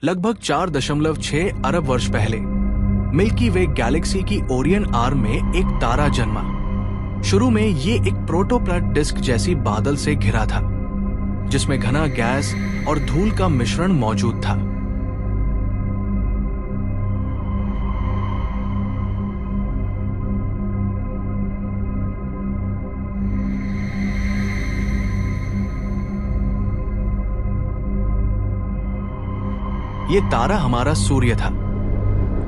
लगभग 4.6 अरब वर्ष पहले मिल्की वे गैलेक्सी की ओरियन आर्म में एक तारा जन्मा। शुरू में ये एक प्रोटोप्लैनेट डिस्क जैसी बादल से घिरा था, जिसमें घना गैस और धूल का मिश्रण मौजूद था। ये तारा हमारा सूर्य था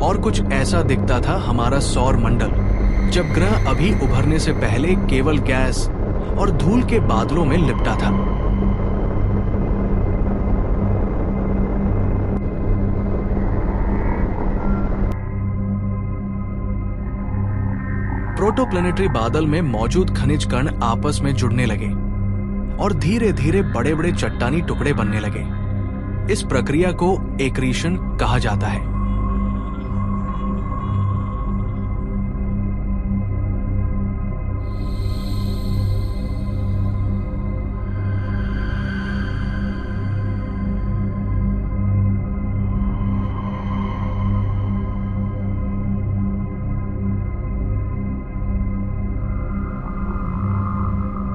और कुछ ऐसा दिखता था हमारा सौर मंडल, जब ग्रह अभी उभरने से पहले केवल गैस और धूल के बादलों में लिपटा था। प्रोटोप्लैनेटरी बादल में मौजूद खनिज कण आपस में जुड़ने लगे और धीरे धीरे बड़े बड़े चट्टानी टुकड़े बनने लगे। इस प्रक्रिया को एक्रीशन कहा जाता है।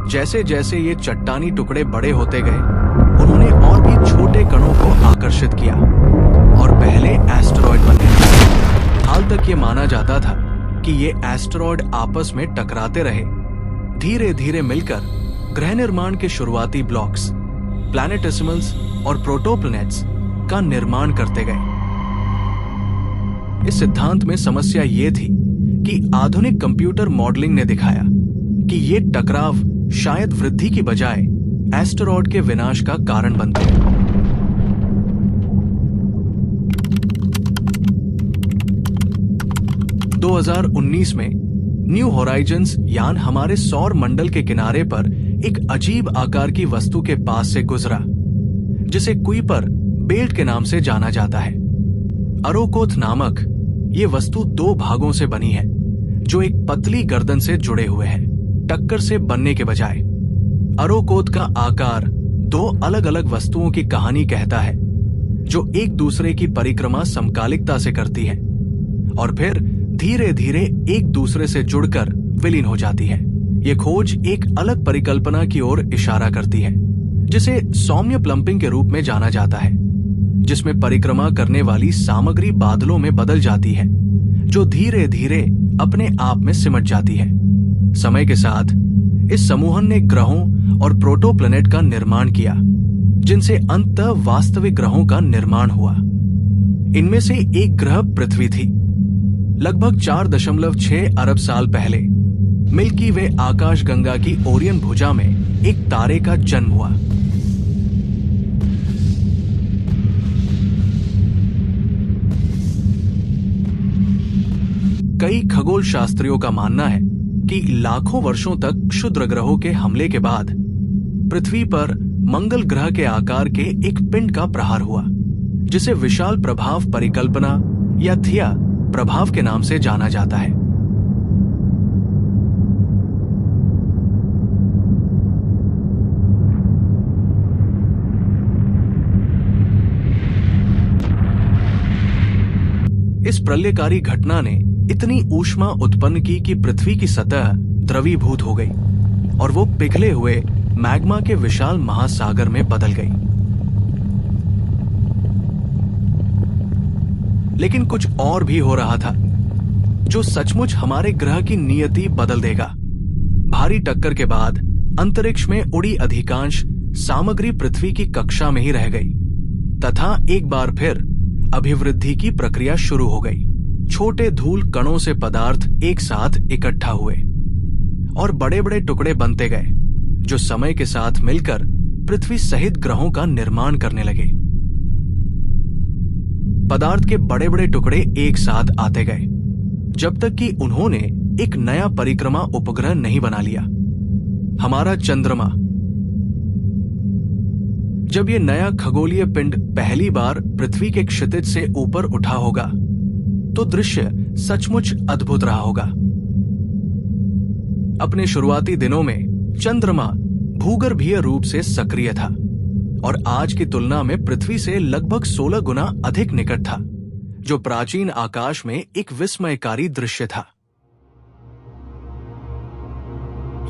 जैसे जैसे ये चट्टानी टुकड़े बड़े होते गए, उन्होंने और भी छोटे कणों को आकर्षित किया और पहले एस्टेरॉयड बने। हाल तक ये माना जाता था कि ये एस्टेरॉयड आपस में टकराते रहे, धीरे धीरे मिलकर ग्रह निर्माण के शुरुआती ब्लॉक्स, प्लैनेटेसिमल्स और प्रोटोप्लैनेट्स का निर्माण करते गए। इस सिद्धांत में समस्या ये थी कि आधुनिक कंप्यूटर मॉडलिंग ने दिखाया कि ये टकराव शायद वृद्धि की बजाय एस्टेरॉयड के विनाश का कारण बनते हैं। – 2019 में न्यू होराइजन्स यान हमारे सौर मंडल के किनारे पर एक अजीब आकार की वस्तु के पास से गुजरा, जिसे कुइपर बेल्ट के नाम से जाना जाता है। अरोकोथ नामक ये वस्तु दो भागों से बनी है, जो एक पतली गर्दन से जुड़े हुए हैं, टक्कर से बनने के बजाय। अरोकोथ का आकार दो अलग अलग वस्तुओं की कहानी कहता है, जो एक दूसरे की परिक्रमा समकालिकता से करती है और फिर धीरे धीरे एक दूसरे से जुड़कर विलीन हो जाती है। ये खोज एक अलग परिकल्पना की ओर इशारा करती है, जिसे सौम्य प्लंपिंग के रूप में जाना जाता है, जिसमें परिक्रमा करने वाली सामग्री बादलों में बदल जाती है, जो धीरे धीरे अपने आप में सिमट जाती है। समय के साथ इस समूहन ने ग्रहों और प्रोटोप्लैनेट का निर्माण किया, जिनसे अंततः वास्तविक ग्रहों का निर्माण हुआ। इनमें से एक ग्रह पृथ्वी थी। लगभग 4.6 अरब साल पहले मिल्की वे आकाशगंगा की ओरियन भुजा में एक तारे का जन्म हुआ। कई खगोल शास्त्रियों का मानना है कि लाखों वर्षों तक क्षुद्र ग्रहों के हमले के बाद पृथ्वी पर मंगल ग्रह के आकार के एक पिंड का प्रहार हुआ, जिसे विशाल प्रभाव परिकल्पना या थिया प्रभाव के नाम से जाना जाता है। इस प्रलयकारी घटना ने इतनी ऊष्मा उत्पन्न की कि पृथ्वी की सतह द्रवीभूत हो गई और वो पिघले हुए मैग्मा के विशाल महासागर में बदल गई। लेकिन कुछ और भी हो रहा था, जो सचमुच हमारे ग्रह की नियति बदल देगा। भारी टक्कर के बाद अंतरिक्ष में उड़ी अधिकांश सामग्री पृथ्वी की कक्षा में ही रह गई तथा एक बार फिर अभिवृद्धि की प्रक्रिया शुरू हो गई। छोटे धूल कणों से पदार्थ एक साथ इकट्ठा हुए और बड़े बड़े टुकड़े बनते गए, जो समय के साथ मिलकर पृथ्वी सहित ग्रहों का निर्माण करने लगे। पदार्थ के बड़े बड़े टुकड़े एक साथ आते गए, जब तक कि उन्होंने एक नया परिक्रमा उपग्रह नहीं बना लिया, हमारा चंद्रमा। जब यह नया खगोलीय पिंड पहली बार पृथ्वी के क्षितिज से ऊपर उठा होगा, तो दृश्य सचमुच अद्भुत रहा होगा। अपने शुरुआती दिनों में चंद्रमा भूगर्भीय रूप से सक्रिय था, और आज की तुलना में पृथ्वी से लगभग 16 गुना अधिक निकट था, जो प्राचीन आकाश में एक विस्मयकारी दृश्य था।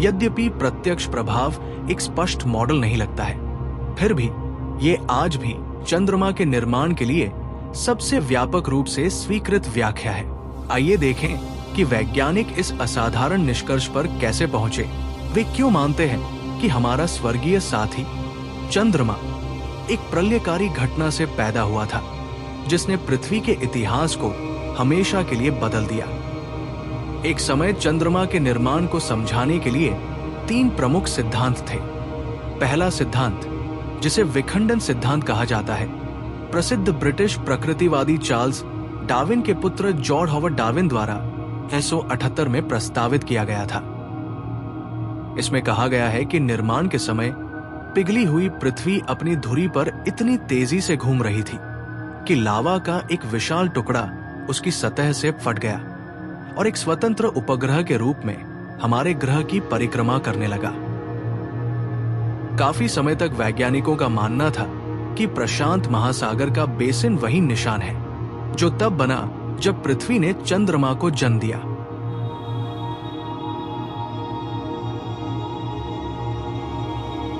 यद्यपि प्रत्यक्ष प्रभाव एक स्पष्ट मॉडल नहीं लगता है, फिर भी ये आज भी चंद्रमा के निर्माण के लिए सबसे व्यापक रूप से स्वीकृत व्याख्या है। आइए देखें कि वैज्ञानिक इस असाधारण निष्कर्ष पर कैसे पहुंचे। वे क्यों मानते हैं कि हमारा स्वर्गीय साथी चंद्रमा एक प्रलयकारी घटना से पैदा हुआ था, जिसने पृथ्वी के इतिहास को हमेशा के लिए बदल दिया। एक समय चंद्रमा के निर्माण को समझाने के लिए 3 प्रमुख सिद्धांत थे। पहला सिद्धांत, जिसे विखंडन सिद्धांत कहा जाता है, प्रसिद्ध ब्रिटिश प्रकृतिवादी चार्ल्स डार्विन के पुत्र जॉर्ज हॉवर्ड डार्विन द्वारा 1978 में प्रस्तावित किया गया था। इसमें कहा गया है कि निर्माण के समय पिघली हुई पृथ्वी अपनी धुरी पर इतनी तेजी से घूम रही थी कि लावा का एक विशाल टुकड़ा उसकी सतह से फट गया और एक स्वतंत्र उपग्रह के रूप में हमारे ग्रह की परिक्रमा करने लगा। काफी समय तक वैज्ञानिकों का मानना था कि प्रशांत महासागर का बेसिन वही निशान है जो तब बना जब पृथ्वी ने चंद्रमा को जन्म दिया।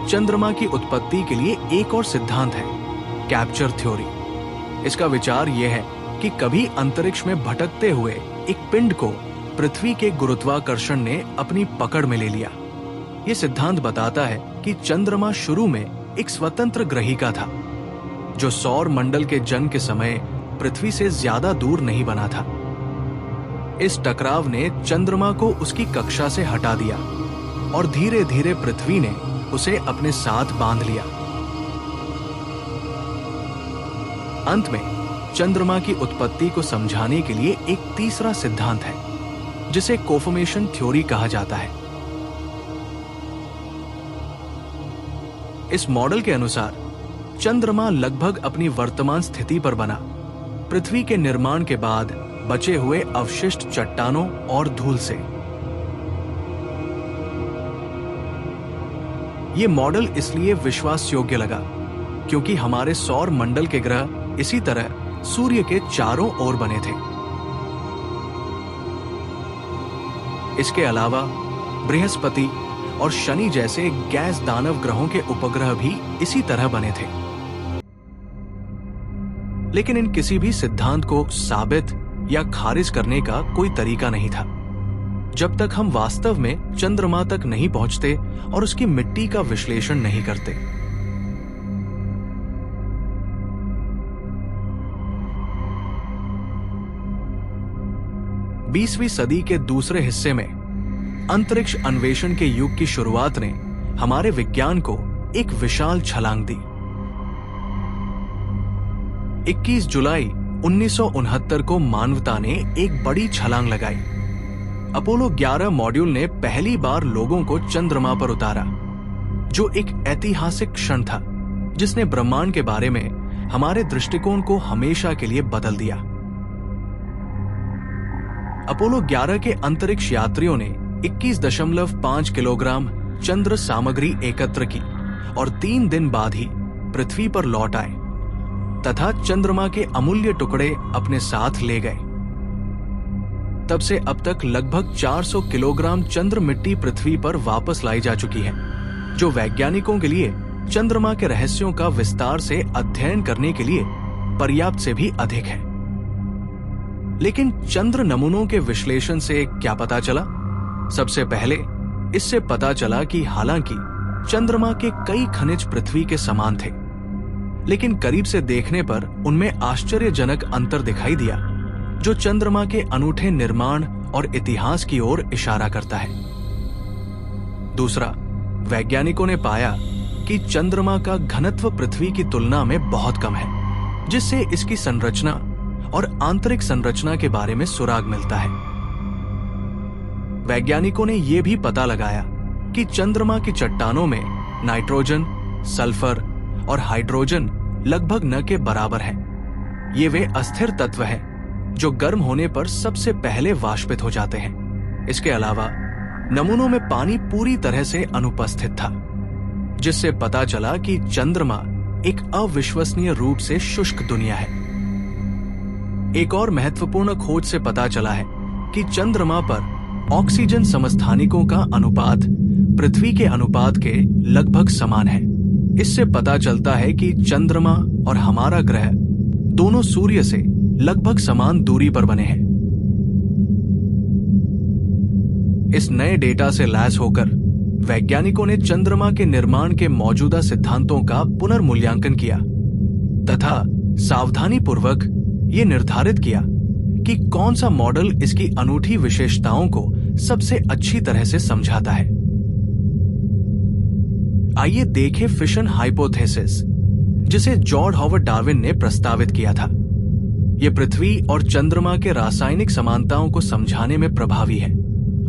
चंद्रमा की उत्पत्ति के लिए एक और सिद्धांत है, कैप्चर थ्योरी। इसका विचार यह है कि कभी अंतरिक्ष में भटकते हुए एक पिंड को पृथ्वी के गुरुत्वाकर्षण ने अपनी पकड़ में ले लिया। यह सिद्धांत बताता है कि चंद्रमा शुरू में एक स्वतंत्र ग्रहिका था, जो सौर मंडल के जन्म के समय पृथ्वी से ज्यादा दूर नहीं बना था। इस टकराव ने चंद्रमा को उसकी कक्षा से हटा दिया और धीरे धीरे पृथ्वी ने उसे अपने साथ बांध लिया। अंत में चंद्रमा की उत्पत्ति को समझाने के लिए एक तीसरा सिद्धांत है, जिसे कोफॉर्मेशन थ्योरी कहा जाता है। इस मॉडल के अनुसार चंद्रमा लगभग अपनी वर्तमान स्थिति पर बना, पृथ्वी के निर्माण के बाद बचे हुए अवशिष्ट चट्टानों और धूल से। यह मॉडल इसलिए विश्वास योग्य लगा क्योंकि हमारे सौर मंडल के ग्रह इसी तरह सूर्य के चारों ओर बने थे। इसके अलावा बृहस्पति और शनि जैसे गैस दानव ग्रहों के उपग्रह भी इसी तरह बने थे। लेकिन इन किसी भी सिद्धांत को साबित या खारिज करने का कोई तरीका नहीं था, जब तक हम वास्तव में चंद्रमा तक नहीं पहुंचते और उसकी मिट्टी का विश्लेषण नहीं करते। बीसवीं सदी के दूसरे हिस्से में अंतरिक्ष अन्वेषण के युग की शुरुआत ने हमारे विज्ञान को एक विशाल छलांग दी। 21 जुलाई 1969 को मानवता ने एक बड़ी छलांग लगाई। अपोलो 11 मॉड्यूल ने पहली बार लोगों को चंद्रमा पर उतारा, जो एक ऐतिहासिक क्षण था जिसने ब्रह्मांड के बारे में हमारे दृष्टिकोण को हमेशा के लिए बदल दिया। अपोलो 11 के अंतरिक्ष यात्रियों ने 21.5 किलोग्राम चंद्र सामग्री एकत्र की और 3 दिन बाद ही पृथ्वी पर लौट आए तथा चंद्रमा के अमूल्य टुकड़े अपने साथ ले गए। तब से अब तक लगभग 400 किलोग्राम चंद्र मिट्टी पृथ्वी पर वापस लाई जा चुकी है, जो वैज्ञानिकों के लिए चंद्रमा के रहस्यों का विस्तार से अध्ययन करने के लिए पर्याप्त से भी अधिक है। लेकिन चंद्र नमूनों के विश्लेषण से क्या पता चला? सबसे पहले इससे पता चला कि हालांकि चंद्रमा के कई खनिज पृथ्वी के समान थे, लेकिन करीब से देखने पर उनमें आश्चर्यजनक अंतर दिखाई दिया, जो चंद्रमा के अनूठे निर्माण और इतिहास की ओर इशारा करता है। दूसरा, वैज्ञानिकों ने पाया कि चंद्रमा का घनत्व पृथ्वी की तुलना में बहुत कम है, जिससे इसकी संरचना और आंतरिक संरचना के बारे में सुराग मिलता है। वैज्ञानिकों ने यह भी पता लगाया कि चंद्रमा की चट्टानों में नाइट्रोजन, सल्फर और हाइड्रोजन लगभग न के बराबर है। ये वे अस्थिर तत्व हैं जो गर्म होने पर सबसे पहले वाष्पित हो जाते हैं। इसके अलावा नमूनों में पानी पूरी तरह से अनुपस्थित था, जिससे पता चला कि चंद्रमा एक अविश्वसनीय रूप से शुष्क दुनिया है। एक और महत्वपूर्ण खोज से पता चला है कि चंद्रमा पर ऑक्सीजन समस्थानिकों का अनुपात पृथ्वी के अनुपात के लगभग समान है। इससे पता चलता है कि चंद्रमा और हमारा ग्रह दोनों सूर्य से लगभग समान दूरी पर बने हैं। इस नए डेटा से लैस होकर वैज्ञानिकों ने चंद्रमा के निर्माण के मौजूदा सिद्धांतों का पुनर्मूल्यांकन किया तथा सावधानीपूर्वक ये निर्धारित किया कि कौन सा मॉडल इसकी अनूठी विशेषताओं को सबसे अच्छी तरह से समझाता है। आइए देखें फिशन हाइपोथेसिस, जिसे जॉर्ज हॉवर्ड डार्विन ने प्रस्तावित किया था। यह पृथ्वी और चंद्रमा के रासायनिक समानताओं को समझाने में प्रभावी है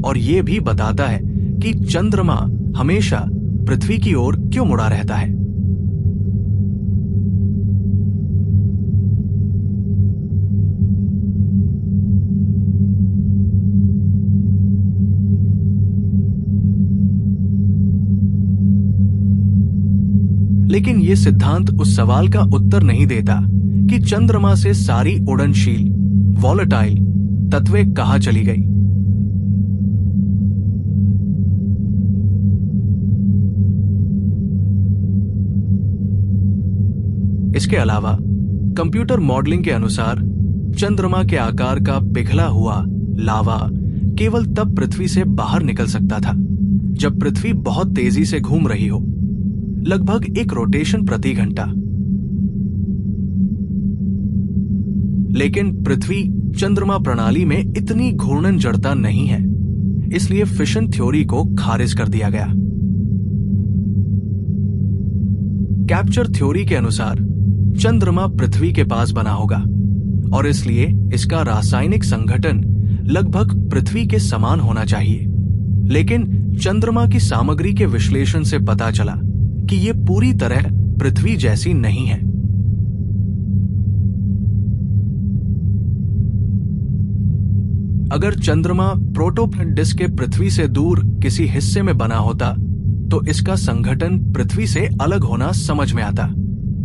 और यह भी बताता है कि चंद्रमा हमेशा पृथ्वी की ओर क्यों मुड़ा रहता है। लेकिन यह सिद्धांत उस सवाल का उत्तर नहीं देता कि चंद्रमा से सारी उड़नशील वॉलेटाइल तत्वें कहां चली गई। इसके अलावा कंप्यूटर मॉडलिंग के अनुसार चंद्रमा के आकार का पिघला हुआ लावा केवल तब पृथ्वी से बाहर निकल सकता था जब पृथ्वी बहुत तेजी से घूम रही हो, लगभग 1 रोटेशन प्रति घंटा। लेकिन पृथ्वी चंद्रमा प्रणाली में इतनी घूर्णन जड़ता नहीं है, इसलिए फिशन थ्योरी को खारिज कर दिया गया। कैप्चर थ्योरी के अनुसार चंद्रमा पृथ्वी के पास बना होगा और इसलिए इसका रासायनिक संगठन लगभग पृथ्वी के समान होना चाहिए। लेकिन चंद्रमा की सामग्री के विश्लेषण से पता चला कि यह पूरी तरह पृथ्वी जैसी नहीं है। अगर चंद्रमा प्रोटोप्लैनेट डिस्क के पृथ्वी से दूर किसी हिस्से में बना होता तो इसका संगठन पृथ्वी से अलग होना समझ में आता।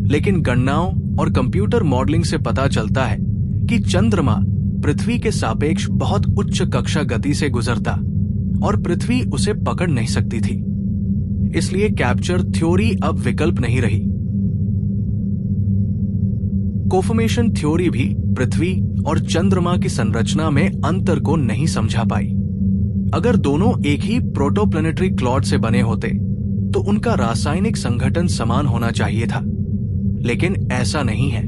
लेकिन गणनाओं और कंप्यूटर मॉडलिंग से पता चलता है कि चंद्रमा पृथ्वी के सापेक्ष बहुत उच्च कक्षा गति से गुजरता और पृथ्वी उसे पकड़ नहीं सकती थी। इसलिए कैप्चर थ्योरी अब विकल्प नहीं रही। कोफॉर्मेशन थ्योरी भी पृथ्वी और चंद्रमा की संरचना में अंतर को नहीं समझा पाई। अगर दोनों एक ही प्रोटोप्लैनेटरी क्लॉड से बने होते तो उनका रासायनिक संगठन समान होना चाहिए था, लेकिन ऐसा नहीं है,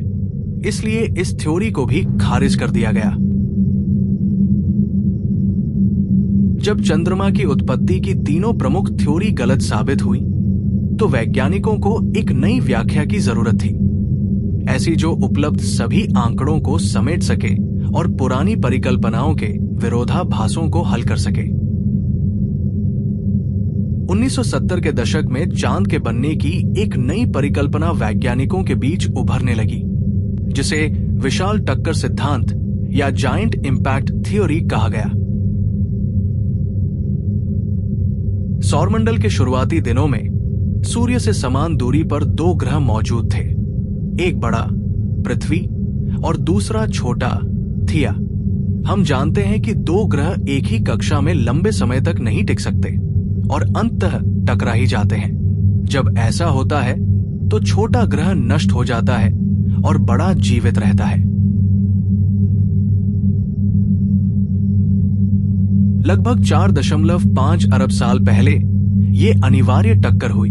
इसलिए इस थ्योरी को भी खारिज कर दिया गया। जब चंद्रमा की उत्पत्ति की तीनों प्रमुख थ्योरी गलत साबित हुई तो वैज्ञानिकों को एक नई व्याख्या की जरूरत थी, ऐसी जो उपलब्ध सभी आंकड़ों को समेट सके और पुरानी परिकल्पनाओं के विरोधाभासों को हल कर सके। 1970 के दशक में चांद के बनने की एक नई परिकल्पना वैज्ञानिकों के बीच उभरने लगी, जिसे विशाल टक्कर सिद्धांत या जायंट इंपैक्ट थ्योरी कहा गया। सौरमंडल के शुरुआती दिनों में सूर्य से समान दूरी पर 2 ग्रह मौजूद थे, एक बड़ा पृथ्वी और दूसरा छोटा थिया। हम जानते हैं कि 2 ग्रह एक ही कक्षा में लंबे समय तक नहीं टिक सकते और अंततः टकरा ही जाते हैं। जब ऐसा होता है तो छोटा ग्रह नष्ट हो जाता है और बड़ा जीवित रहता है। लगभग 4.5 अरब साल पहले यह अनिवार्य टक्कर हुई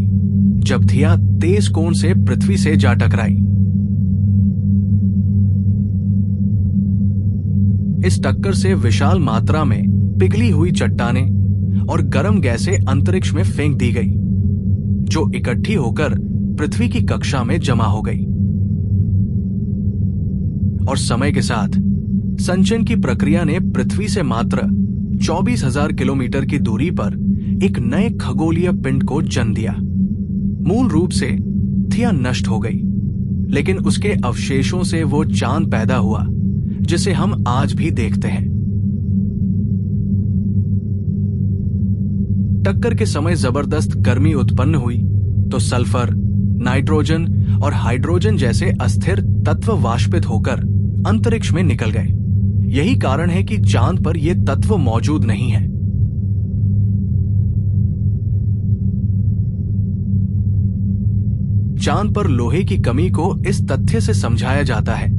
जब थिया तेज कोण से पृथ्वी से जा टकराई। इस टक्कर से विशाल मात्रा में पिघली हुई चट्टानें और गर्म गैसें अंतरिक्ष में फेंक दी गई, जो इकट्ठी होकर पृथ्वी की कक्षा में जमा हो गई। और समय के साथ संचयन की प्रक्रिया ने पृथ्वी से मात्र 24,000 किलोमीटर की दूरी पर एक नए खगोलीय पिंड को जन्म दिया। मूल रूप से थिया नष्ट हो गई, लेकिन उसके अवशेषों से वो चांद पैदा हुआ जिसे हम आज भी देखते हैं। टक्कर के समय जबरदस्त गर्मी उत्पन्न हुई तो सल्फर, नाइट्रोजन और हाइड्रोजन जैसे अस्थिर तत्व वाष्पित होकर अंतरिक्ष में निकल गए। यही कारण है कि चांद पर ये तत्व मौजूद नहीं है। चांद पर लोहे की कमी को इस तथ्य से समझाया जाता है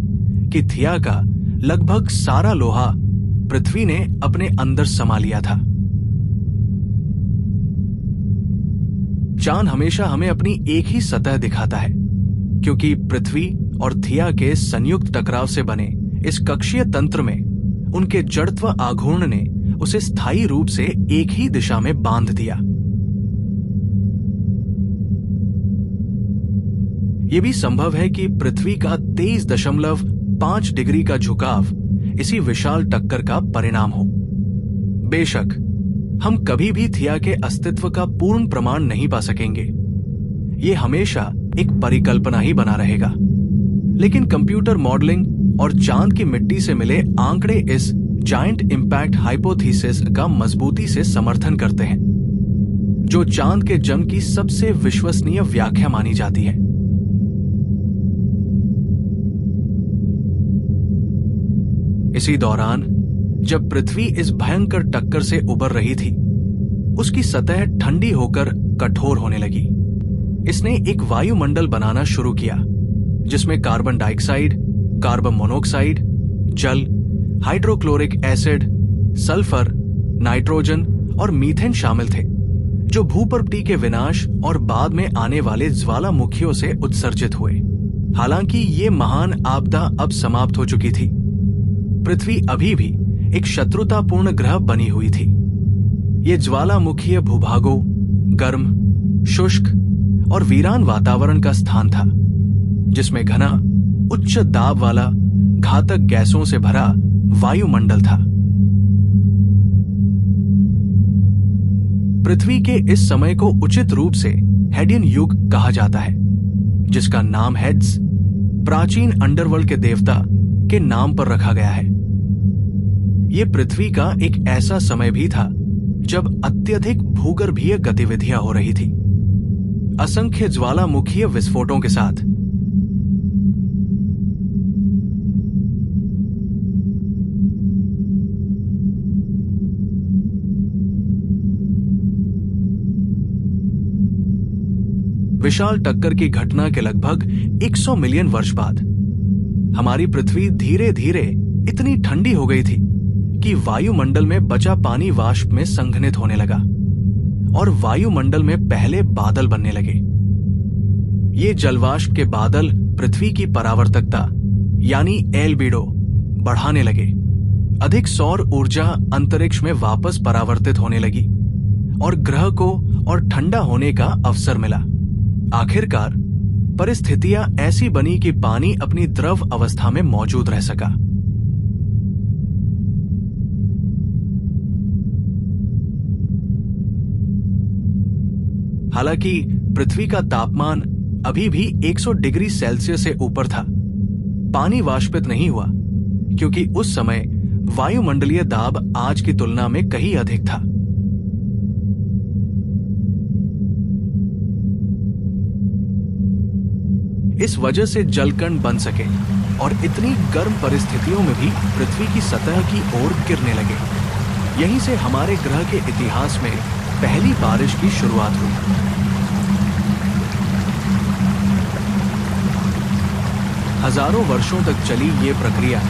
कि थिया का लगभग सारा लोहा पृथ्वी ने अपने अंदर समा लिया था। चांद हमेशा हमें अपनी एक ही सतह दिखाता है, क्योंकि पृथ्वी और थिया के संयुक्त टकराव से बने इस कक्षीय तंत्र में उनके जड़त्व आघूर्ण ने उसे स्थायी रूप से एक ही दिशा में बांध दिया। यह भी संभव है कि पृथ्वी का 23.5 डिग्री का झुकाव इसी विशाल टक्कर का परिणाम हो। बेशक हम कभी भी थिया के अस्तित्व का पूर्ण प्रमाण नहीं पा सकेंगे, ये हमेशा एक परिकल्पना ही बना रहेगा। लेकिन कंप्यूटर मॉडलिंग और चांद की मिट्टी से मिले आंकड़े इस जायंट इंपैक्ट हाइपोथेसिस का मजबूती से समर्थन करते हैं, जो चांद के जन्म की सबसे विश्वसनीय व्याख्या मानी जाती है। इसी दौरान जब पृथ्वी इस भयंकर टक्कर से उबर रही थी, उसकी सतह ठंडी होकर कठोर होने लगी। इसने एक वायुमंडल बनाना शुरू किया, जिसमें कार्बन डाइऑक्साइड, कार्बन मोनोऑक्साइड, जल, हाइड्रोक्लोरिक एसिड, सल्फर, नाइट्रोजन और मीथेन शामिल थे, जो भूपर्वती के विनाश और बाद में आने वाले ज्वालामुखियों से उत्सर्जित हुए। हालांकि ये महान आपदा अब समाप्त हो चुकी थी, पृथ्वी अभी भी एक शत्रुतापूर्ण ग्रह बनी हुई थी। ये ज्वालामुखीय भूभागों, गर्म, शुष्क और वीरान वातावरण का स्थान था, जिसमें घना, उच्च दाब वाला, घातक गैसों से भरा वायुमंडल था। पृथ्वी के इस समय को उचित रूप से हेडियन युग कहा जाता है, जिसका नाम हेड्स, प्राचीन अंडरवर्ल्ड के देवता, के नाम पर रखा गया है। यह पृथ्वी का एक ऐसा समय भी था जब अत्यधिक भूगर्भीय गतिविधियां हो रही थी, असंख्य ज्वालामुखीय विस्फोटों के साथ। विशाल टक्कर की घटना के लगभग 100 मिलियन वर्ष बाद हमारी पृथ्वी धीरे धीरे इतनी ठंडी हो गई थी कि वायुमंडल में बचा पानी वाष्प में संघनित होने लगा और वायुमंडल में पहले बादल बनने लगे। ये जलवाष्प के बादल पृथ्वी की परावर्तकता यानी एल्बिडो बढ़ाने लगे। अधिक सौर ऊर्जा अंतरिक्ष में वापस परावर्तित होने लगी और ग्रह को और ठंडा होने का अवसर मिला। आखिरकार परिस्थितियां ऐसी बनी कि पानी अपनी द्रव अवस्था में मौजूद रह सका। हालांकि पृथ्वी का तापमान अभी भी 100 डिग्री सेल्सियस से ऊपर था, पानी वाष्पित नहीं हुआ, क्योंकि उस समय वायुमंडलीय दाब आज की तुलना में कहीं अधिक था। इस वजह से जलकण बन सके और इतनी गर्म परिस्थितियों में भी पृथ्वी की सतह की ओर गिरने लगे। यहीं से हमारे ग्रह के इतिहास में पहली बारिश की शुरुआत हुई। हजारों वर्षों तक चली ये प्रक्रिया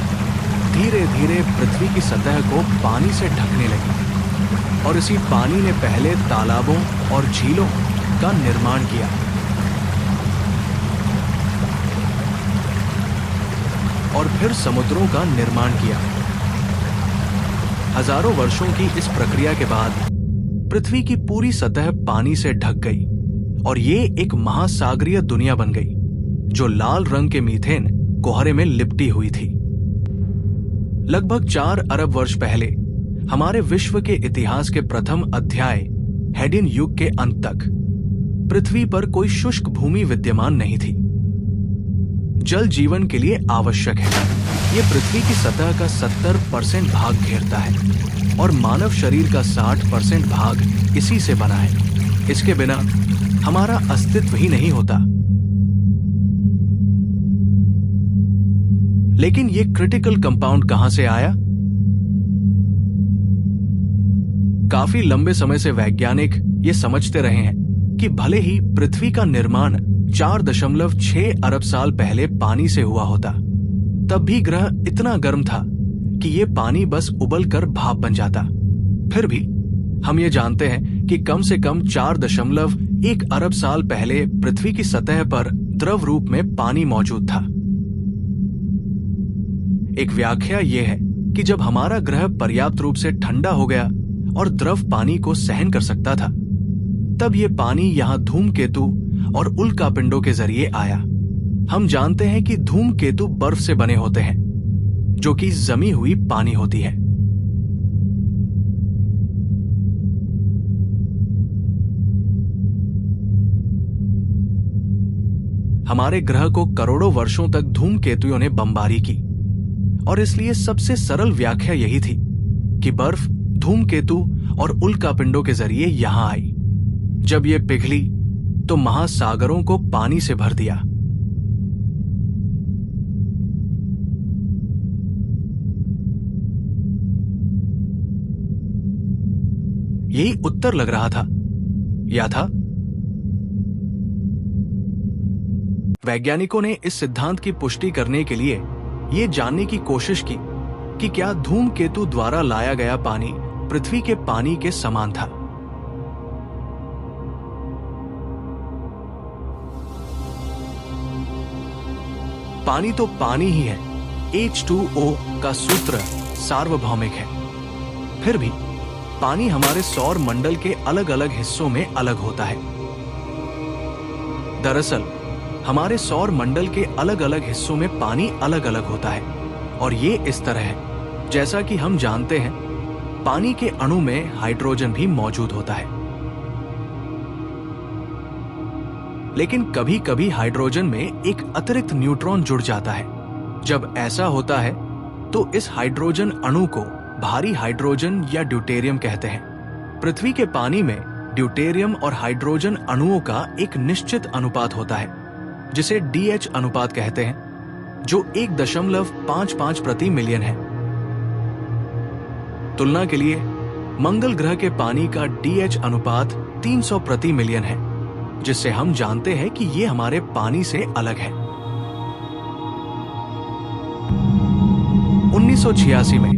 धीरे धीरे पृथ्वी की सतह को पानी से ढकने लगी और इसी पानी ने पहले तालाबों और झीलों का निर्माण किया और फिर समुद्रों का निर्माण किया। हजारों वर्षों की इस प्रक्रिया के बाद पृथ्वी की पूरी सतह पानी से ढक गई और ये एक महासागरीय दुनिया बन गई, जो लाल रंग के मीथेन कोहरे में लिपटी हुई थी। लगभग 4 अरब वर्ष पहले हमारे विश्व के इतिहास के प्रथम अध्याय हेडियन युग के अंत तक पृथ्वी पर कोई शुष्क भूमि विद्यमान नहीं थी। जल जीवन के लिए आवश्यक है। यह पृथ्वी की सतह का 70% भाग घेरता है और मानव शरीर का 60% भाग इसी से बना है। इसके बिना हमारा अस्तित्व ही नहीं होता। लेकिन ये क्रिटिकल कंपाउंड कहां से आया? काफी लंबे समय से वैज्ञानिक ये समझते रहे हैं कि भले ही पृथ्वी का निर्माण 4.6 अरब साल पहले पानी से हुआ होता, तब भी ग्रह इतना गर्म था कि ये पानी बस उबलकर भाप बन जाता। फिर भी हम ये जानते हैं कि कम से कम 4.1 अरब साल पहले पृथ्वी की सतह पर द्रव रूप में पानी मौजूद था। एक व्याख्या यह है कि जब हमारा ग्रह पर्याप्त रूप से ठंडा हो गया और द्रव पानी को सहन कर सकता था, तब यह पानी यहां धूमकेतु और उल्कापिंडों के जरिए आया। हम जानते हैं कि धूमकेतु बर्फ से बने होते हैं, जो कि जमी हुई पानी होती है। हमारे ग्रह को करोड़ों वर्षों तक धूमकेतुओं ने बमबारी की, और इसलिए सबसे सरल व्याख्या यही थी कि बर्फ धूमकेतु और उल्कापिंडों के जरिए यहां आई। जब ये पिघली तो महासागरों को पानी से भर दिया। यही उत्तर लग रहा था, या था? वैज्ञानिकों ने इस सिद्धांत की पुष्टि करने के लिए यह जानने की कोशिश की कि क्या धूमकेतु द्वारा लाया गया पानी पृथ्वी के पानी के समान था। पानी तो पानी ही है, H2O का सूत्र सार्वभौमिक है। फिर भी पानी हमारे सौर मंडल के अलग अलग हिस्सों में अलग होता है। दरअसल हमारे सौर मंडल के अलग अलग हिस्सों में पानी अलग अलग होता है, और ये इस तरह है। जैसा कि हम जानते हैं, पानी के अणु में हाइड्रोजन भी मौजूद होता है, लेकिन कभी कभी हाइड्रोजन में एक अतिरिक्त न्यूट्रॉन जुड़ जाता है। जब ऐसा होता है तो इस हाइड्रोजन अणु को भारी हाइड्रोजन या ड्यूटेरियम कहते हैं। पृथ्वी के पानी में ड्यूटेरियम और हाइड्रोजन अणुओं का एक निश्चित अनुपात होता है, जिसे DH अनुपात कहते हैं, जो 1.55 प्रति मिलियन है। तुलना के लिए मंगल ग्रह के पानी का DH अनुपात 300 प्रति मिलियन है, जिससे हम जानते हैं कि ये हमारे पानी से अलग है। 1986 में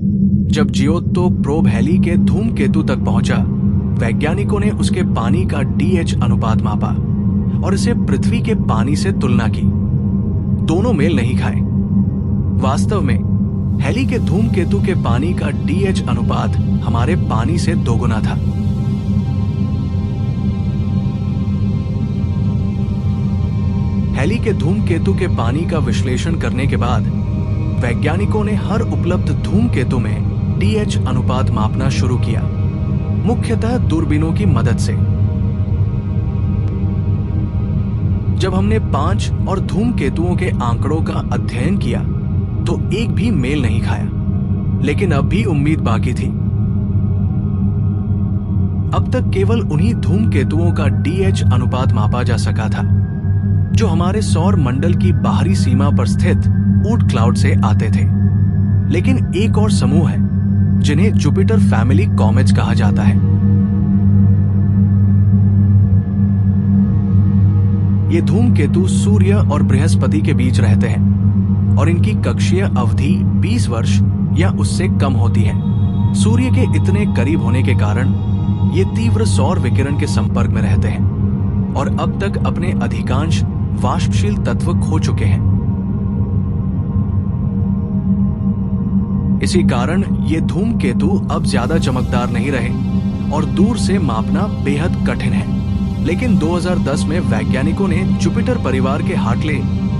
जब जियोतो प्रोब हेली के धूमकेतु तक पहुंचा, वैज्ञानिकों ने उसके पानी का DH अनुपात मापा और इसे पृथ्वी के पानी से तुलना की। दोनों मेल नहीं खाए। वास्तव में हेली के धूमकेतु के पानी का DH अनुपात हमारे पानी से दोगुना था। हेली के धूमकेतु के पानी का विश्लेषण करने के बाद वैज्ञानिकों ने हर उपलब्ध धूमकेतु में DH अनुपात मापना शुरू किया, मुख्यतः दूरबीनों की मदद से। जब हमने 5 और धूमकेतुओं के आंकड़ों का अध्ययन किया तो एक भी मेल नहीं खाया, लेकिन अब भी उम्मीद बाकी थी। अब तक केवल उन्हीं धूमकेतुओं का DH अनुपात मापा जा सका था जो हमारे सौर मंडल की बाहरी सीमा पर स्थित ऊट क्लाउड से आते थे। लेकिन एक और समूह है जिन्हें जुपिटर फैमिली कॉमेट्स कहा जाता है। ये धूमकेतु सूर्य और बृहस्पति के बीच रहते हैं और इनकी कक्षीय अवधि 20 वर्ष या उससे कम होती है। सूर्य के इतने करीब होने के कारण ये तीव्र सौर विकिरण के संपर्क में रहते हैं और अब तक अपने अधिकांश वाष्पशील तत्व खो चुके हैं। इसी कारण ये धूमकेतु अब ज्यादा चमकदार नहीं रहे और दूर से मापना बेहद कठिन है। लेकिन 2010 में वैज्ञानिकों ने जुपिटर परिवार के हार्टले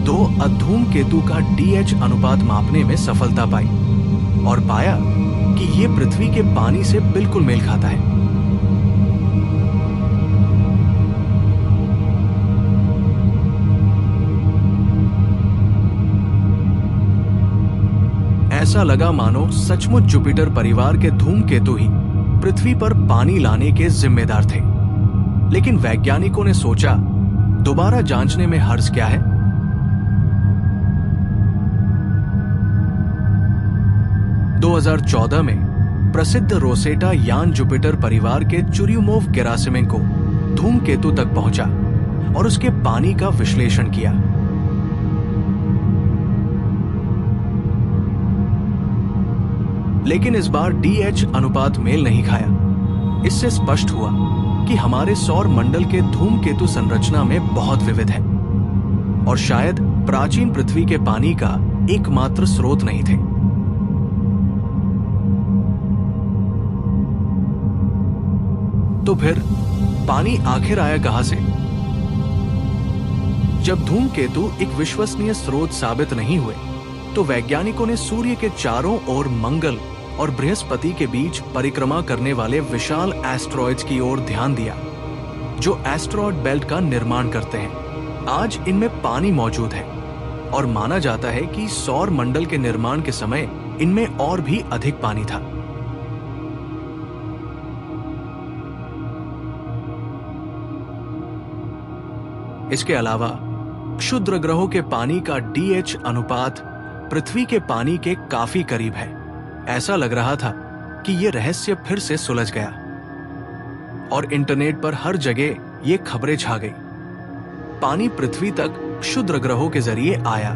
2 धूमकेतु का DH अनुपात मापने में सफलता पाई और पाया कि ये पृथ्वी के पानी से बिल्कुल मेल खाता है। ऐसा लगा मानो सचमुच जुपिटर परिवार के धूमकेतु ही पृथ्वी पर पानी लाने के जिम्मेदार थे। लेकिन वैज्ञानिकों ने सोचा, दोबारा जांचने में हर्ज क्या है। 2014 में प्रसिद्ध रोसेटा यान जुपिटर परिवार के चुर्यूमोव गेरासिमेंको धूमकेतु तक पहुंचा और उसके पानी का विश्लेषण किया। लेकिन इस बार डीएच अनुपात मेल नहीं खाया। इससे स्पष्ट हुआ कि हमारे सौर मंडल के धूमकेतु संरचना में बहुत विविध है और शायद प्राचीन पृथ्वी के पानी का एकमात्र स्रोत नहीं थे। तो फिर पानी आखिर आया कहां से? जब धूमकेतु एक विश्वसनीय स्रोत साबित नहीं हुए, तो वैज्ञानिकों ने सूर्य के चारों ओर मंगल और बृहस्पति के बीच परिक्रमा करने वाले विशाल एस्ट्रॉयड्स की ओर ध्यान दिया, जो एस्ट्रॉयड बेल्ट का निर्माण करते हैं। आज इनमें पानी मौजूद है और माना जाता है कि सौर मंडल के निर्माण के समय इनमें और भी अधिक पानी था। इसके अलावा क्षुद्र ग्रहों के पानी का डीएच अनुपात पृथ्वी के पानी के काफी करीब है। ऐसा लग रहा था कि यह रहस्य फिर से सुलझ गया और इंटरनेट पर हर जगह ये खबरें छा गई। पानी पृथ्वी तक क्षुद्र ग्रहों के जरिए आया,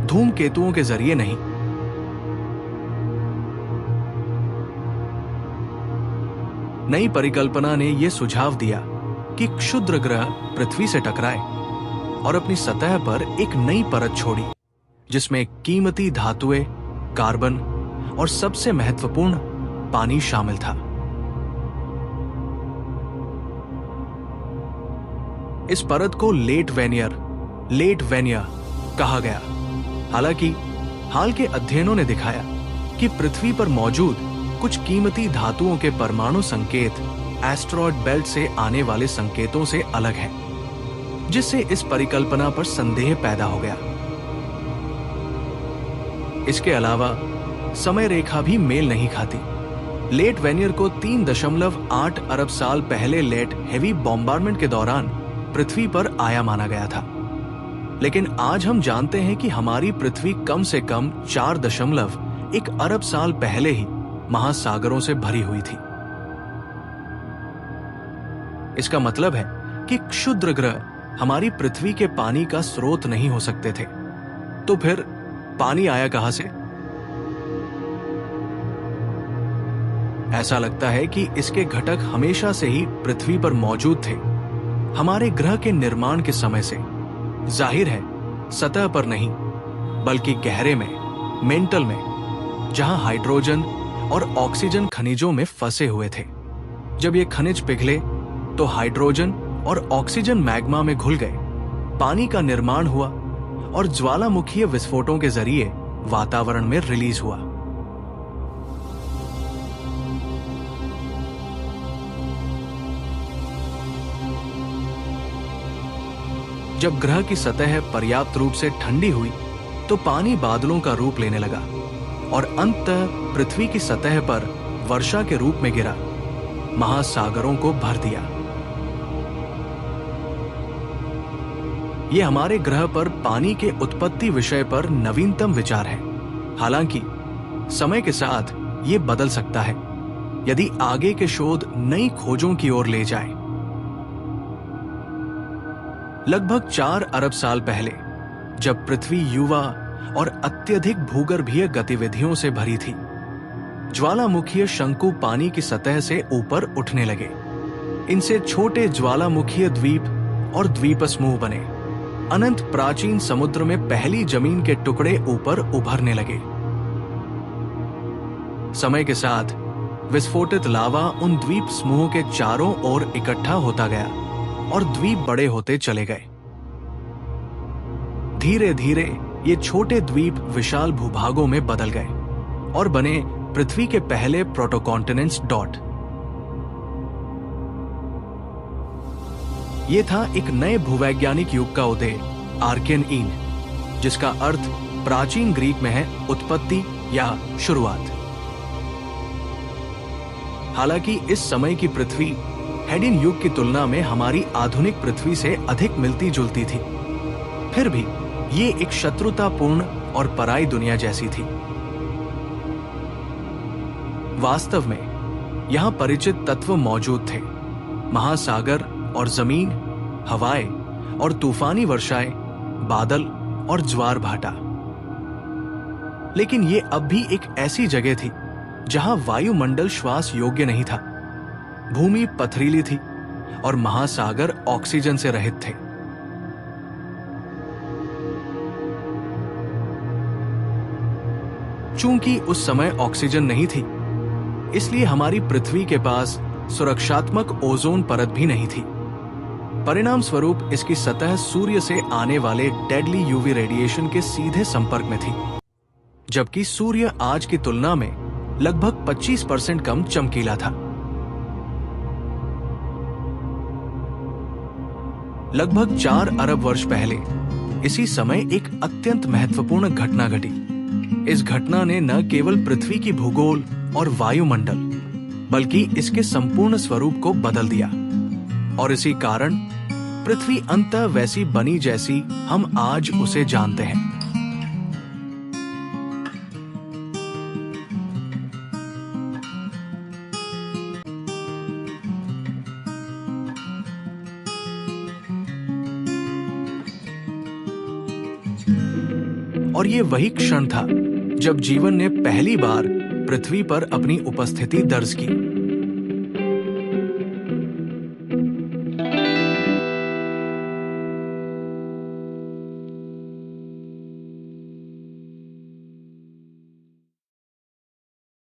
धूमकेतुओं के जरिए नहीं। नई परिकल्पना ने यह सुझाव दिया कि क्षुद्र ग्रह पृथ्वी से टकराए और अपनी सतह पर एक नई परत छोड़ी, जिसमें कीमती धातुएं, कार्बन और सबसे महत्वपूर्ण पानी शामिल था। इस परत को लेट वेनियर कहा गया। हालांकि हाल के अध्ययनों ने दिखाया कि पृथ्वी पर मौजूद कुछ कीमती धातुओं के परमाणु संकेत एस्ट्रॉयड बेल्ट से आने वाले संकेतों से अलग है, जिससे इस परिकल्पना पर संदेह पैदा हो गया। इसके अलावा समय रेखा भी मेल नहीं खाती। लेट वेनियर को 3.8 अरब साल पहले लेट हेवी बॉम्बार्डमेंट के दौरान पृथ्वी पर आया माना गया था, लेकिन आज हम जानते हैं कि हमारी पृथ्वी कम से कम 4.1 अरब साल पहले ही महासागरों से भरी हुई थी। इसका मतलब है कि क्षुद्र ग्रह हमारी पृथ्वी के पानी का स्रोत नहीं हो सकते थे। तो फिर पानी आया कहां से? ऐसा लगता है कि इसके घटक हमेशा से ही पृथ्वी पर मौजूद थे, हमारे ग्रह के निर्माण के समय से। जाहिर है सतह पर नहीं, बल्कि गहरे में, मेंटल में, जहां हाइड्रोजन और ऑक्सीजन खनिजों में फंसे हुए थे। जब ये खनिज पिघले तो हाइड्रोजन और ऑक्सीजन मैग्मा में घुल गए, पानी का निर्माण हुआ और ज्वालामुखीय विस्फोटों के जरिए वातावरण में रिलीज हुआ। जब ग्रह की सतह पर्याप्त रूप से ठंडी हुई तो पानी बादलों का रूप लेने लगा और अंततः पृथ्वी की सतह पर वर्षा के रूप में गिरा, महासागरों को भर दिया। यह हमारे ग्रह पर पानी के उत्पत्ति विषय पर नवीनतम विचार है। हालांकि समय के साथ ये बदल सकता है यदि आगे के शोध नई खोजों की ओर ले जाए। लगभग 4 अरब साल पहले, जब पृथ्वी युवा और अत्यधिक भूगर्भीय गतिविधियों से भरी थी, ज्वालामुखीय शंकु पानी की सतह से ऊपर उठने लगे। इनसे छोटे ज्वालामुखीय द्वीप और द्वीप समूह बने। अनंत प्राचीन समुद्र में पहली जमीन के टुकड़े ऊपर उभरने लगे। समय के साथ विस्फोटित लावा उन द्वीप समूहों के चारों ओर इकट्ठा होता गया और द्वीप बड़े होते चले गए। धीरे धीरे ये छोटे द्वीप विशाल भूभागों में बदल गए और बने पृथ्वी के पहले प्रोटोकॉन्टिनेंट्स डॉट। ये था एक नए भूवैज्ञानिक युग का उदय, आर्कियन ईन, जिसका अर्थ प्राचीन ग्रीक में है उत्पत्ति या शुरुआत। हालांकि इस समय की पृथ्वी हेडिन युग की तुलना में हमारी आधुनिक पृथ्वी से अधिक मिलती जुलती थी, फिर भी ये एक शत्रुतापूर्ण और पराई दुनिया जैसी थी। वास्तव में यहाँ परिचित तत्व मौजूद थे। महासागर और जमीन, हवाएं और तूफानी वर्षाएं, बादल और ज्वार भाटा। लेकिन ये अब भी एक ऐसी जगह थी जहां वायुमंडल श्वास योग्य नहीं था, भूमि पथरीली थी और महासागर ऑक्सीजन से रहित थे। चूंकि उस समय ऑक्सीजन नहीं थी, इसलिए हमारी पृथ्वी के पास सुरक्षात्मक ओजोन परत भी नहीं थी। परिणाम स्वरूप इसकी सतह सूर्य से आने वाले डेडली यूवी रेडिएशन के सीधे संपर्क में थी, जबकि सूर्य आज की तुलना में लगभग 25% कम चमकीला था। लगभग 4 अरब वर्ष पहले इसी समय एक अत्यंत महत्वपूर्ण घटना घटी। इस घटना ने न केवल पृथ्वी की भूगोल और वायुमंडल, बल्कि इसके संपूर्ण स्वरूप को बदल दिया, और इसी कारण पृथ्वी अंततः वैसी बनी जैसी हम आज उसे जानते हैं। और ये वही क्षण था जब जीवन ने पहली बार पृथ्वी पर अपनी उपस्थिति दर्ज की।